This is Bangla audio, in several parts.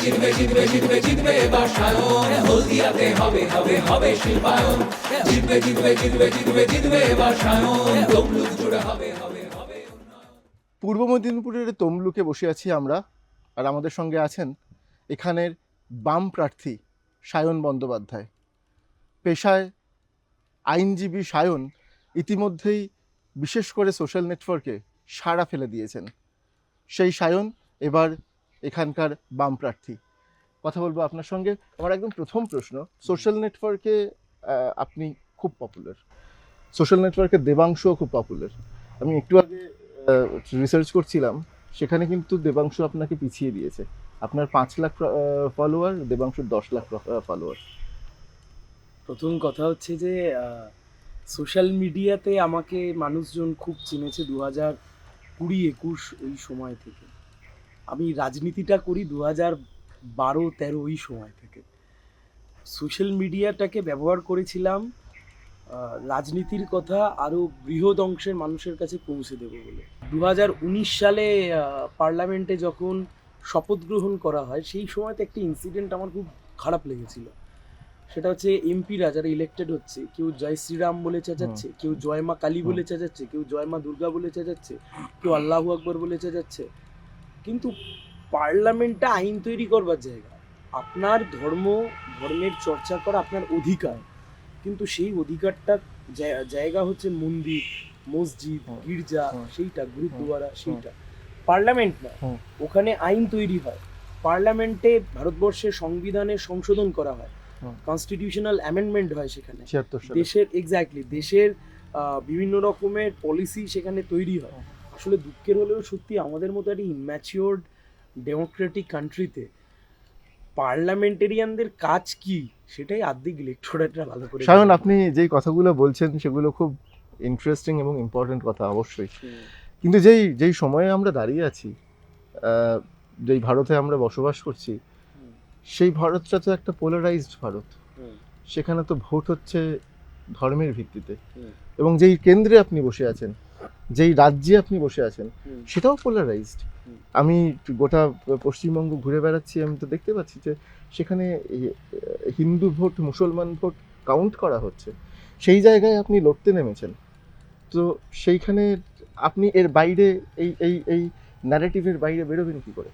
জিতবে এবার সায়ন, হলদিয়াতে হবে হবে হবে শিল্পায়ন। জিতবে এবার সায়ন, তমলুক জুড়ে হবে হবে হবে। পূর্ব মেদিনীপুরের তমলুকে বসে আছি আমরা, আর আমাদের সঙ্গে আছেন এখানের বাম প্রার্থী সায়ন বন্দ্যোপাধ্যায়। পেশায় আইনজীবী সায়ন ইতিমধ্যেই বিশেষ করে সোশ্যাল নেটওয়ার্কে সাড়া ফেলে দিয়েছেন। সেই সায়ন এবার এখানকার বাম প্রার্থী। কথা বলবো আপনার সঙ্গে। আমার একদম প্রথম প্রশ্ন, সোশ্যাল নেটওয়ার্কে আপনি খুব পপুলার, সোশ্যাল নেটওয়ার্কে দেবাংশুও খুব পপুলার। আমি একটু আগে রিসার্চ করছিলাম, সেখানে কিন্তু দেবাংশু আপনাকে পিছিয়ে দিয়েছে। আপনার 5 লাখ ফলোয়ার, দেবাংশুর 10 লাখ ফলোয়ার। প্রথম কথা হচ্ছে যে সোশ্যাল মিডিয়াতে আমাকে মানুষজন খুব চিনেছে 2020-21 ওই সময় থেকে। আমি রাজনীতিটা করি 2012-13 ওই সময় থেকে। সোশ্যাল মিডিয়াটাকে ব্যবহার করেছিলাম রাজনীতির কথা আরও বৃহৎ অংশের মানুষের কাছে পৌঁছে দেবো বলে। 2019 সালে পার্লামেন্টে যখন শপথ গ্রহণ করা হয়, সেই সময়তে একটি ইনসিডেন্ট আমার খুব খারাপ লেগেছিল। সেটা হচ্ছে এমপিরা যারা ইলেক্টেড হচ্ছে, কেউ জয় শ্রীরাম বলে চেঁচাচ্ছে, কেউ জয় মা কালী বলে চেঁচাচ্ছে, কেউ জয় মা দুর্গা বলে চেঁচাচ্ছে, কেউ আল্লাহু আকবর বলে চেঁচাচ্ছে। কিন্তু পার্লামেন্টটা আইন তৈরি করবার জায়গা। আপনার ধর্মের চর্চা করা আপনার অধিকার, কিন্তু সেই অধিকারটা জায়গা হচ্ছে মন্দির, মসজিদ, গির্জা, সেইটা গুরুদুয়ারা, সেইটা পার্লামেন্ট না। ওখানে আইন তৈরি হয়, পার্লামেন্টে ভারতবর্ষের সংবিধানের সংশোধন করা হয়, কনস্টিটিউশনাল অ্যামেন্ডমেন্ট হয় সেখানে, দেশের বিভিন্ন রকমের পলিসি সেখানে তৈরি হয়। আসলে দুঃখের হলেও সত্যি, আমাদের মতো একটা ইম্যাচিওর্ড ডেমোক্রেটিক কান্ট্রিতে পার্লামেন্টেরিয়ানদের কাজ কি সেটাই আর্ধেক ইলেকটোরেটরা ভালো করে। সায়ন, আপনি যেই কথাগুলো বলছেন সেগুলো খুব ইন্টারেস্টিং এবং ইম্পর্টেন্ট কথা অবশ্যই, কিন্তু যেই সময়ে আমরা দাঁড়িয়ে আছি, যেই ভারতে আমরা বসবাস করছি, সেই ভারতটা তো একটা পোলারাইজড ভারত। সেখানে তো ভোট হচ্ছে ধর্মের ভিত্তিতে, এবং যেই কেন্দ্রে আপনি বসে আছেন, যেই রাজ্যে আপনি বসে আছেন, সেটাও পোলারাইজড। আমি গোটা পশ্চিমবঙ্গ ঘুরে বেড়াচ্ছি, আমি তো দেখতে পাচ্ছি যে সেখানে হিন্দু ভোট, মুসলমান ভোট কাউন্ট করা হচ্ছে। সেই জায়গায় আপনি লড়তে নেমেছেন, তো সেইখানে আপনি এর বাইরে এই ন্যারেটিভের বাইরে বেরোবেন কি করে?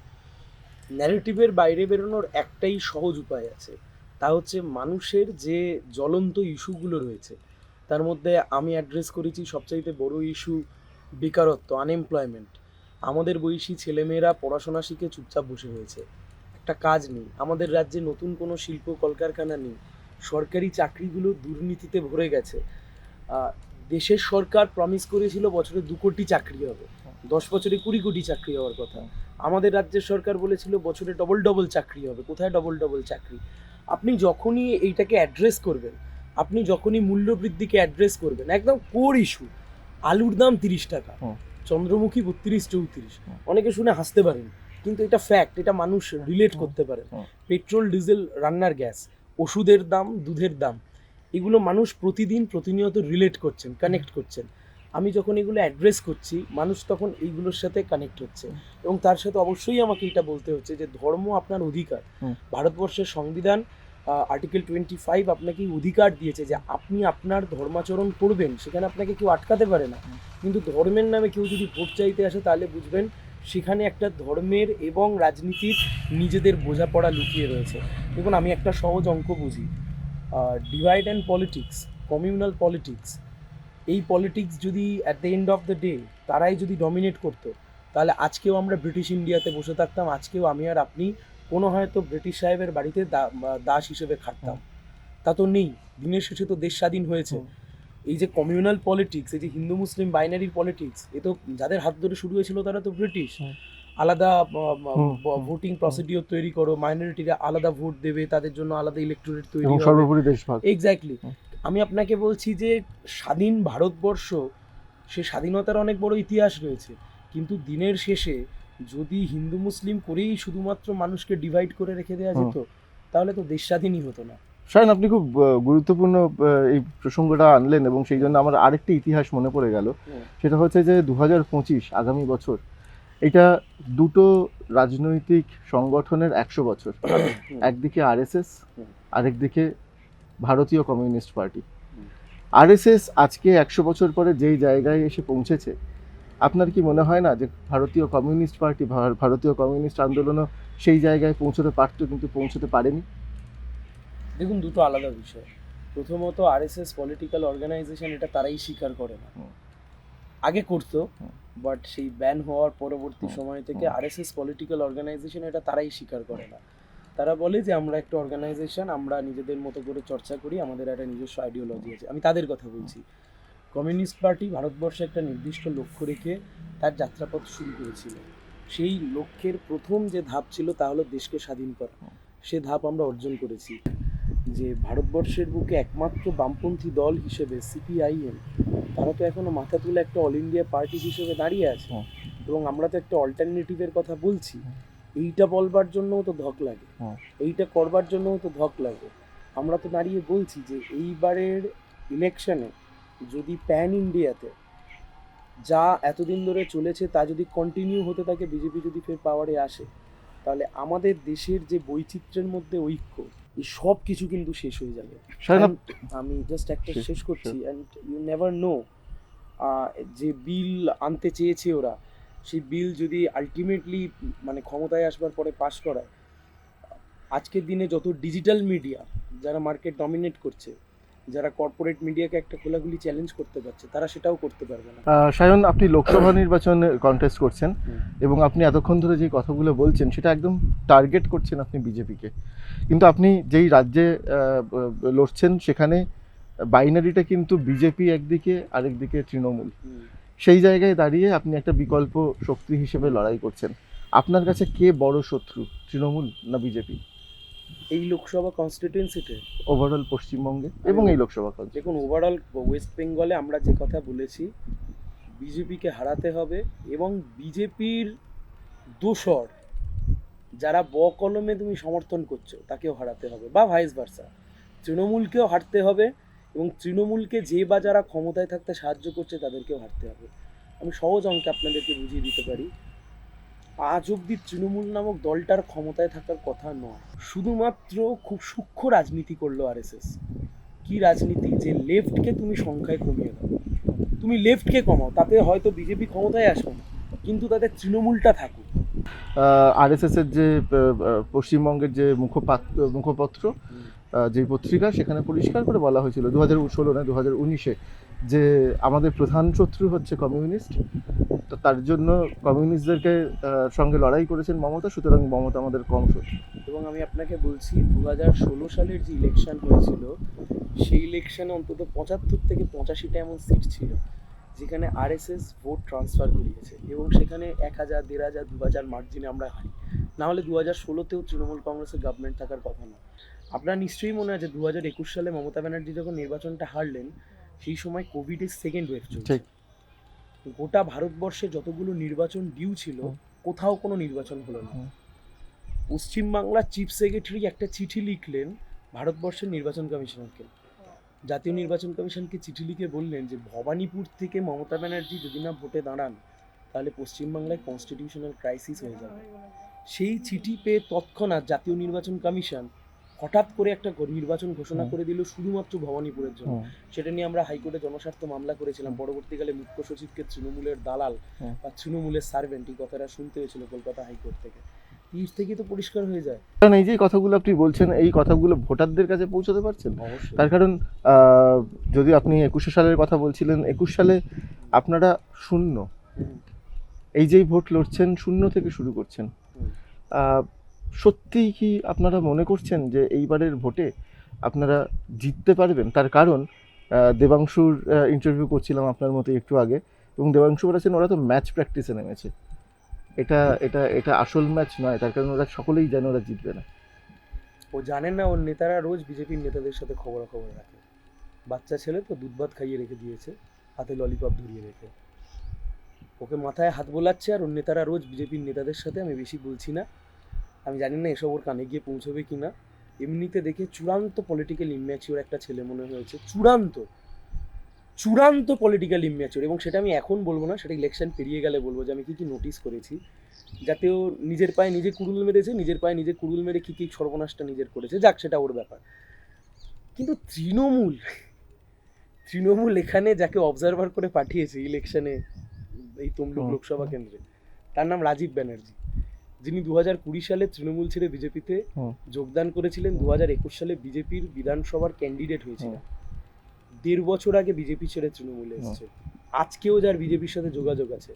ন্যারেটিভের বাইরে বেরোনোর একটাই সহজ উপায় আছে, তা হচ্ছে মানুষের যে জ্বলন্ত ইস্যুগুলো রয়েছে, তার মধ্যে আমি অ্যাড্রেস করেছি সবচাইতে বড় ইস্যু বেকারত্ব, আনএমপ্লয়মেন্ট। আমাদের বয়সী ছেলেমেয়েরা পড়াশোনা শিখে চুপচাপ বসে রয়েছে, একটা কাজ নেই। আমাদের রাজ্যে নতুন কোনো শিল্প কলকারখানা নেই, সরকারি চাকরিগুলো দুর্নীতিতে ভরে গেছে। দেশের সরকার প্রমিস করেছিল বছরে 2 কোটি চাকরি হবে, 10 বছরে 20 কোটি চাকরি হওয়ার কথা। আমাদের রাজ্যের সরকার বলেছিল বছরে ডবল চাকরি হবে। কোথায় ডবল চাকরি? আপনি যখনই এইটাকে অ্যাড্রেস করবেন, আপনি যখনই মূল্যবৃদ্ধিকে অ্যাড্রেস করবেন, একদম কোর ইস্যু, আলুর দাম 30 টাকা, চন্দ্রমুখী 32-34, অনেকে শুনে হাসতে পারেন, কিন্তু এটা ফ্যাক্ট, এটা মানুষ রিলেট করতে পারে। পেট্রোল, ডিজেল, রান্নার গ্যাস, ওষুধের দাম, দুধের দাম, এগুলো মানুষ প্রতিনিয়ত রিলেট করছেন, কানেক্ট করছেন। আমি যখন এগুলো অ্যাড্রেস করছি, মানুষ তখন এইগুলোর সাথে কানেক্ট হচ্ছে। এবং তার সাথে অবশ্যই আমাকে এটা বলতে হচ্ছে যে ধর্ম আপনার অধিকার। ভারতবর্ষের সংবিধান আর্টিকেল 25 আপনাকে অধিকার দিয়েছে যে আপনি আপনার ধর্মাচরণ করবেন, সেখানে আপনাকে কেউ আটকাতে পারে না। কিন্তু ধর্মের নামে কেউ যদি ভোট চাইতে আসে, তাহলে বুঝবেন সেখানে একটা ধর্মের এবং রাজনীতির নিজেদের বোঝাপড়া লুকিয়ে রয়েছে। দেখুন, আমি একটা সহজ অঙ্ক বুঝি, divide and politics, communal politics, এই পলিটিক্স যদি at the end of the day তারাই যদি ডমিনেট করতো, তাহলে আজকেও আমরা ব্রিটিশ ইন্ডিয়াতে বসে থাকতাম, আজকেও আমি আর আপনি কোনো হয়তো ব্রিটিশ সাহেবের বাড়িতে দাস হিসেবে খাটতাম। তা তো নেই, দিনের শেষে তো দেশ স্বাধীন হয়েছে। এই যে কমিউনাল পলিটিক্স, এই যে হিন্দু মুসলিম বাইনারি পলিটিক্স, এ তো যাদের হাত ধরে শুরু হয়েছিল তারা তো ব্রিটিশ। আলাদা ভোটিং প্রসিডিওর তৈরি করো, মাইনরিটিরা আলাদা ভোট দেবে, তাদের জন্য আলাদা ইলেকটোরেট তৈরি হবে, সর্বোপরি দেশভাগ। এক্স্যাক্টলি। আমি আপনাকে বলছি যে স্বাধীন ভারতবর্ষ, সে স্বাধীনতার অনেক বড় ইতিহাস রয়েছে, কিন্তু দিনের শেষে যদি হিন্দু মুসলিম করেই শুধুমাত্র মানুষকে ডিভাইড করে রেখে দেওয়া যেত, তাহলে তো দেশ স্বাধীনই হতো না। শায়ন, আপনি খুব গুরুত্বপূর্ণ এই প্রসঙ্গটা আনলেন, এবং সেই জন্য আমার আরেকটি ইতিহাস মনে পড়ে গেল। সেটা হচ্ছে যে 2025 আগামী বছর এটা দুটো রাজনৈতিক সংগঠনের 100 বছর। একদিকে আরএসএস, আরেকদিকে ভারতীয় কমিউনিস্ট পার্টি। আরএসএস আজকে 100 বছর পরে যেই জায়গায় এসে পৌঁছেছে, আপনার কি মনে হয় না যে ভারতীয় কমিউনিস্ট পার্টি, ভারতীয় কমিউনিস্ট আন্দোলনও সেই জায়গায় পৌঁছতে পারতো, কিন্তু পৌঁছতে পারেনি? দেখুন, দুটো আলাদা বিষয়। প্রথমত, আরএসএস পলিটিক্যাল অর্গানাইজেশন, এটা তারাই স্বীকার করে না। আগে করতো, বাট সেই ব্যান হওয়ার পরবর্তী সময় থেকে আরএসএস পলিটিক্যাল অর্গানাইজেশন এটা তারাই স্বীকার করে না। তারা বলে যে আমরা একটা অর্গানাইজেশন, আমরা নিজেদের মতো করে চর্চা করি, আমাদের একটা নিজস্ব আইডিওলজি আছে। আমি তাদের কথা বলছি। কমিউনিস্ট পার্টি ভারতবর্ষে একটা নির্দিষ্ট লক্ষ্য রেখে তার যাত্রাপথ শুরু করেছিল। সেই লক্ষ্যের প্রথম যে ধাপ ছিল তা হলো দেশকে স্বাধীন করা। সে ধাপ আমরা অর্জন করেছি। যে ভারতবর্ষের বুকে একমাত্র বামপন্থী দল হিসেবে সিপিআইএম, তারা তো এখনো মাথা তুলে একটা অল ইন্ডিয়া পার্টি হিসেবে দাঁড়িয়ে আছে, এবং আমরা তো একটা অল্টারনেটিভের কথা বলছি। এইটা বলবার জন্যও তো ধক লাগে, এইটা করবার জন্যও তো ধক লাগে। আমরা তো দাঁড়িয়ে বলছি যে এইবারের ইলেকশনে যদি প্যান ইন্ডিয়াতে যা এতদিন ধরে চলেছে তা যদি কন্টিনিউ হতে থাকে, বিজেপি যদি ফের পাওয়ারে আসে, তাহলে আমাদের দেশের যে বৈচিত্র্যের মধ্যে ঐক্য, এই সব কিছু কিন্তু শেষ হয়ে যাবে। আমি জাস্ট একটা শেষ করছি। অ্যান্ড ইউ নেভার নো, যে বিল আনতে চেয়েছে ওরা, সেই বিল যদি আলটিমেটলি মানে ক্ষমতায় আসবার পরে পাশ করায়, আজকের দিনে যত ডিজিটাল মিডিয়া যারা মার্কেট ডমিনেট করছে, যারা কর্পোরেট মিডিয়াকে একটা খোলাখুলি চ্যালেঞ্জ করতে পারছে, তারা সেটাও করতে পারবে না। সায়ন, আপনি লোকসভা নির্বাচনে কন্টেস্ট করছেন এবং আপনি এতক্ষণ ধরে যে কথাগুলো বলছেন সেটা একদম টার্গেট করছেন আপনি বিজেপিকে, কিন্তু আপনি যেই রাজ্যে লড়ছেন সেখানে বাইনারিটা কিন্তু বিজেপি একদিকে, আরেকদিকে তৃণমূল। সেই জায়গায় দাঁড়িয়ে আপনি একটা বিকল্প শক্তি হিসেবে লড়াই করছেন। আপনার কাছে কে বড় শত্রু, তৃণমূল না বিজেপি, এই লোকসভা কনস্টিটিউয়েন্সিতে, ওভারঅল পশ্চিমবঙ্গে এবং এই লোকসভা? দেখুন, ওভারঅল ওয়েস্ট বেঙ্গলে আমরা যে কথা বলেছি, বিজেপিকে হারাতে হবে, এবং বিজেপির দোসর যারা কলমে তুমি সমর্থন করছো তাকেও হারাতে হবে, বা ভাইস ভার্সা। তৃণমূলকেও হারতে হবে, এবং তৃণমূলকে যে বা যারা ক্ষমতায় থাকতে সাহায্য করছে তাদেরকেও হারতে হবে। আমি সহজ অঙ্কে আপনাদেরকে বুঝিয়ে দিতে পারি। আজ অব্দি তৃণমূল নামক দলটার ক্ষমতায় থাকার কথা নয়, শুধুমাত্র খুব সূক্ষ্ম রাজনীতি করলো আরএসএস। কি রাজনীতি? যে লেফটকে তুমি সংখ্যায় কমিয়ে দাও, তুমি লেফটকে কমাও, তাতে হয়তো বিজেপি ক্ষমতায় আসবে না, কিন্তু তাদের তৃণমূলটা থাকুক। আরএসএস এর যে পশ্চিমবঙ্গের যে মুখপত্র, যে পত্রিকা, সেখানে পরিষ্কার করে বলা হয়েছিল 2016 না 2019-এ যে আমাদের প্রধান শত্রু হচ্ছে কমিউনিস্ট। তো তার জন্য কমিউনিস্টদেরকে সঙ্গে লড়াই করেছেন মমতা, সুতরাং মমতা আমাদের কম শত্রু। এবং আমি আপনাকে বলছি, 2016 সালের যে ইলেকশন হয়েছিল, সেই ইলেকশনে অন্তত 75 থেকে 85টা এমন সিট ছিল যেখানে আরএসএস ভোট ট্রান্সফার করিয়েছে, এবং সেখানে 1000, 1500, 2000 মার্জিনে আমরা হারি। না হলে 2016-তেও তৃণমূল কংগ্রেসের গভর্নমেন্ট থাকার কথা না। আপনার নিশ্চয়ই মনে আছে 2021 সালে মমতা ব্যানার্জি যখন নির্বাচনটা হারলেন, সেই সময় কোভিডের সেকেন্ড ওয়েভ চলছে। গোটা ভারতবর্ষে যতগুলো নির্বাচন ডিউ ছিল, কোথাও কোনো নির্বাচন হলো না। পশ্চিমবাংলার চিফ সেক্রেটারি একটা চিঠি লিখলেন ভারতবর্ষের নির্বাচন কমিশনারকে, জাতীয় নির্বাচন কমিশনকে চিঠি লিখে বললেন যে ভবানীপুর থেকে মমতা ব্যানার্জি যদি না ভোটে দাঁড়ান, তাহলে পশ্চিমবাংলায় কনস্টিটিউশনাল ক্রাইসিস হয়ে যাবে। সেই চিঠি পেয়ে তৎক্ষণাৎ জাতীয় নির্বাচন কমিশন হঠাৎ করে একটা নির্বাচন ঘোষণা করে দিল শুধুমাত্র ভবানীপুরের জন্য। সেটা নিয়ে আমরা হাইকোর্টে জনস্বার্থ মামলা করেছিলাম। পরবর্তীকালে মুখ্য সচিবকে তৃণমূলের দালাল বা তৃণমূলের সার্ভেন্ট, এই কথাটা শুনতে হয়েছিল কলকাতা হাইকোর্ট থেকে। এর থেকেই তো পরিষ্কার হয়ে যায়। কারণ এই যে কথাগুলো আপনি বলছেন, এই কথাগুলো ভোটারদের কাছে পৌঁছাতে পারছেন? অবশ্যই। তার কারণ যদি আপনি 21 সালের কথা বলছিলেন, 21 সালে আপনারা শূন্য, এই যেই ভোট লড়ছেন শূন্য থেকে শুরু করছেন। সত্যিই কি আপনারা মনে করছেন যে এইবারের ভোটে আপনারা জিততে পারবেন? তার কারণ দেবাংশুর ইন্টারভিউ করছিলাম আপনার মতো একটু আগে, এবং দেবাংশু বলেছেন ওরা তো ম্যাচ প্র্যাকটিসে নেমেছে, এটা এটা এটা আসল ম্যাচ নয়, তার কারণ ওরা সকলেই জানে ওরা জিতবে না। ও জানেন না ওর নেতারা রোজ বিজেপির নেতাদের সাথে খবরাখবর রাখে। বাচ্চা ছেলে তো দুধ ভাত খাইয়ে রেখে দিয়েছে, হাতে ললিপপ ধরিয়ে রেখে। ওকে মাথায় হাত বোলাচ্ছে, আর ওর নেতারা রোজ বিজেপির নেতাদের সাথে, আমি বেশি বলছি না, আমি জানি না এসব ওর কানে গিয়ে পৌঁছবে কি না। এমনিতে দেখে চূড়ান্ত পলিটিক্যাল ইম্যাচিওর একটা ছেলে মনে হয়েছে, চূড়ান্ত। চূড়ান্ত পলিটিক্যাল ইম্যাচিওর, এবং সেটা আমি এখন বলবো না, সেটা ইলেকশন পেরিয়ে গেলে বলবো যে আমি কী কী নোটিস করেছি। যাতে ও নিজের পায়ে নিজে কুড়ুল মেরেছে, নিজের পায়ে নিজে কুড়ুল মেরে কী কী সর্বনাশটা নিজের করেছে, যাক সেটা ওর ব্যাপার। কিন্তু তৃণমূল এখানে যাকে অবজারভার করে পাঠিয়েছে ইলেকশনে, এই তমলুক লোকসভা কেন্দ্রে, তার নাম রাজীব ব্যানার্জি, যিনি 2020 সালে তৃণমূল ছেড়ে বিজেপিতে যোগদান করেছিলেন, 2021 সালে বিজেপির বিধানসভার ক্যান্ডিডেট হয়েছিলেন, 1.5 বছর আগে বিজেপি ছেড়ে তৃণমূলে এসেছে, আজকেও যার বিজেপির সাথে যোগাযোগ আছে,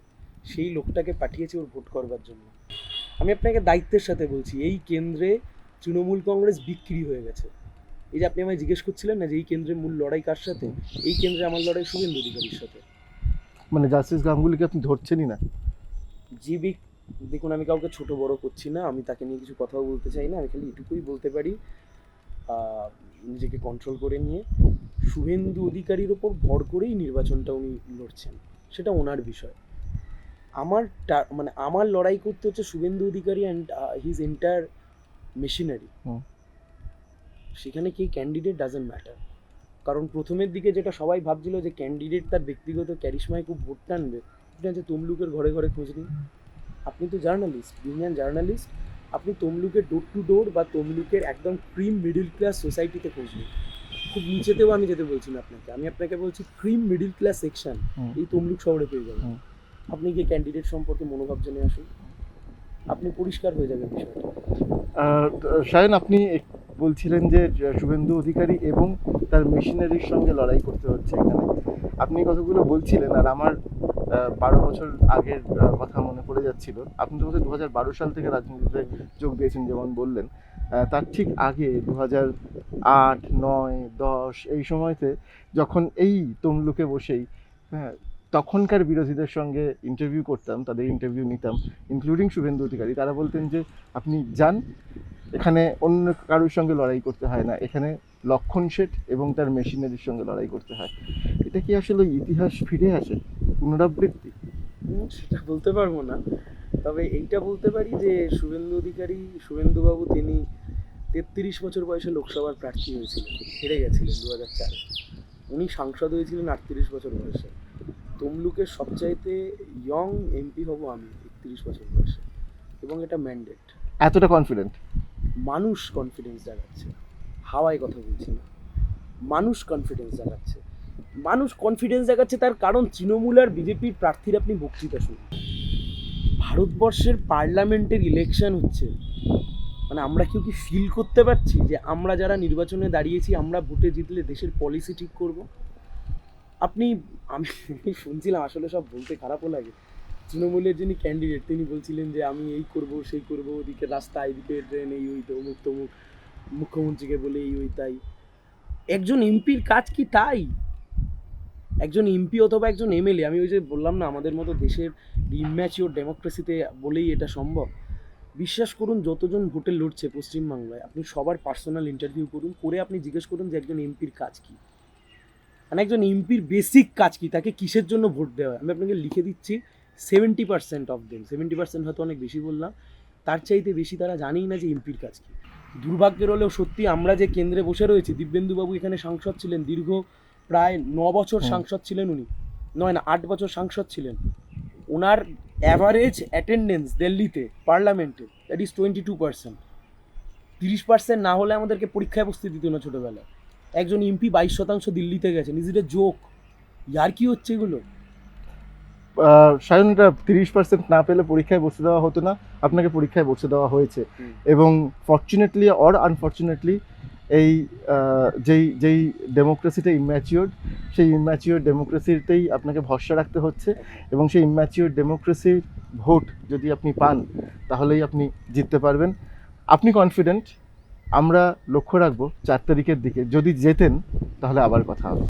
সেই লোকটাকে পাঠিয়েছে ওর ভোট করবার জন্য। আমি আপনাকে দায়িত্বের সাথে বলছি, এই কেন্দ্রে তৃণমূল কংগ্রেস বিক্রি হয়ে গেছে। এই যে আপনি আমায় জিজ্ঞেস করছিলেন না যে এই কেন্দ্রে মূল লড়াই কার সাথে, এই কেন্দ্রে আমার লড়াই শুভেন্দু অধিকারীর সাথে। মানে জাস্টিস গাঙ্গুলিকে আপনি ধরছেনই না? দেখুন, আমি কাউকে ছোট বড় করছি না, আমি তাকে নিয়ে কিছু কথাও বলতে চাই না, আমি খালি এটুকুই বলতে পারি নিজেকে কন্ট্রোল করে নিয়ে শুভেন্দু অধিকারীর ওপর ভর করেই নির্বাচনটা উনি লড়ছেন, সেটা ওনার বিষয়। আমার লড়াই করতে হচ্ছে Suvendu Adhikari and his entire machinery. সেখানে কি ক্যান্ডিডেট ডাজেন্ট ম্যাটার, কারণ প্রথমের দিকে যেটা সবাই ভাবছিল যে ক্যান্ডিডেট তার ব্যক্তিগত ক্যারিশমায় খুব ভোট টানবে, এটা হচ্ছে তমলুকের ঘরে ঘরে খোঁজ নিন। আপনি তো জার্নালিস্ট, ইউনিয়ন জার্নালিস্ট, আপনি তমলুকের ডোর টু ডোর বা তমলুকের একদম ক্রিম মিডিল ক্লাস সোসাইটিতে খোঁজ নিন। খুব নিচেতেও আমি যেতে বলছি না আপনাকে, আমি আপনাকে বলছি ক্রিম মিডিল ক্লাস সেকশন এই তমলুক শহরে পেয়ে যাবেন। আপনি গিয়ে ক্যান্ডিডেট সম্পর্কে মনোভাব জেনে আসুন, আপনি পরিষ্কার হয়ে যাবে বিষয়টা। শায়ন, আপনি বলছিলেন যে শুভেন্দু অধিকারী এবং তার মেশিনারির সঙ্গে লড়াই করতে হচ্ছে এখানে, আপনি কতগুলো বলছিলেন, আর আমার 12 বছর আগের কথা মনে পড়ে যাচ্ছিল। আপনি তো বোধহয় 2012 সাল থেকে রাজনীতিতে যোগ দিয়েছেন যেমন বললেন, তার ঠিক আগে 2008, 9, 10 এই সময়তে যখন এই তমলুকে বসেই তখনকার বিরোধীদের সঙ্গে ইন্টারভিউ করতাম, তাদের ইন্টারভিউ নিতাম, ইনক্লুডিং শুভেন্দু অধিকারী, তারা বলতেন যে আপনি যান, এখানে অন্য কারোর সঙ্গে লড়াই করতে হয় না, এখানে লক্ষণ শেঠ এবং তার মেশিনারির সঙ্গে লড়াই করতে হয়। এটা কি আসলে ইতিহাস ফিরে আসে, পুনরাবৃত্তি? সেটা বলতে পারবো না, তবে এইটা বলতে পারি যে শুভেন্দুবাবু তিনি 33 বছর বয়সে লোকসভার প্রার্থী হয়েছিলেন, হেরে গেছিলেন 2004-এ। উনি সাংসদ হয়েছিলেন 38 বছর বয়সে। তমলুকের সবচাইতে ইয়ং এমপি হব আমি 31 বছর বয়সে, এবং এটা ম্যান্ডেট। এতটা কনফিডেন্ট? মানুষ কনফিডেন্স দেখাচ্ছে, হাওয়ায় কথা বলছি না, মানুষ কনফিডেন্স দেখাচ্ছে। তার কারণ তৃণমূল আর বিজেপির প্রার্থীর আপনি বক্তৃতা শুনুন। ভারতবর্ষের পার্লামেন্টের ইলেকশন হচ্ছে, মানে আমরা কেউ কি ফিল করতে পারছি যে আমরা যারা নির্বাচনে দাঁড়িয়েছি আমরা ভোটে জিতলে দেশের পলিসি ঠিক করব? আমি শুনছিলাম, আসলে সব বলতে খারাপও লাগে, তৃণমূলের যিনি ক্যান্ডিডেট তিনি বলছিলেন যে আমি এই করব সেই করব, ওদিকে রাস্তা, এদিকে ট্রেন, এই ওই অমুক তমুক, মুখ্যমন্ত্রীকে বলে এই ওই তাই। একজন এমপির কাজ কি তাই? একজন এমপি অথবা একজন এমএলএ, আমি ওই যে বললাম না আমাদের মতো দেশের ইম্যাচিওর ডেমোক্রেসিতে বলেই এটা সম্ভব। বিশ্বাস করুন, যতজন ভোটে লড়ছে পশ্চিমবাংলায়, আপনি সবার পার্সোনাল ইন্টারভিউ করুন, করে আপনি জিজ্ঞেস করুন যে একজন এমপির কাজ কী, মানে একজন এমপির বেসিক কাজ কী, তাকে কিসের জন্য ভোট দেওয়া হয়। আমি আপনাকে লিখে দিচ্ছি, 70% অফ দেম, 70% হয়তো অনেক বেশি বললাম, তার চাইতে বেশি তারা জানেই না যে এমপির কাজ কী। দুর্ভাগ্যের হলেও সত্যি, আমরা যে কেন্দ্রে বসে রয়েছি, দিব্যেন্দুবাবু এখানে সাংসদ ছিলেন, দীর্ঘ প্রায় 9 বছর সাংসদ ছিলেন উনি, 8 বছর সাংসদ ছিলেন। ওনার অ্যাভারেজ অ্যাটেন্ডেন্স দিল্লিতে পার্লামেন্টে দ্যাট ইজ 22%। 30% না হলে আমাদেরকে পরীক্ষায় বসতে দিত না ছোটোবেলায়। একজন এমপি 22% দিল্লিতে গেছেন, ইজ ইট এ জোক? ইয়ার কি হচ্ছে এগুলো? সায়ন, 30% না পেলে পরীক্ষায় বসতে দেওয়া হতো না, আপনাকে পরীক্ষায় বসতে দেওয়া হয়েছে। এবং ফর্চুনেটলি অর আনফর্চুনেটলি এই যেই ডেমোক্রেসিটা ইম্যাচিওর, সেই ইম্যাচিওর ডেমোক্রেসিতেই আপনাকে ভরসা রাখতে হচ্ছে, এবং সেই ইম্যাচিওর ডেমোক্রেসির ভোট যদি আপনি পান তাহলেই আপনি জিততে পারবেন। আপনি কনফিডেন্ট, আমরা লক্ষ্য রাখবো 4 তারিখের দিকে, যদি জেতেন তাহলে আবার কথা হবে।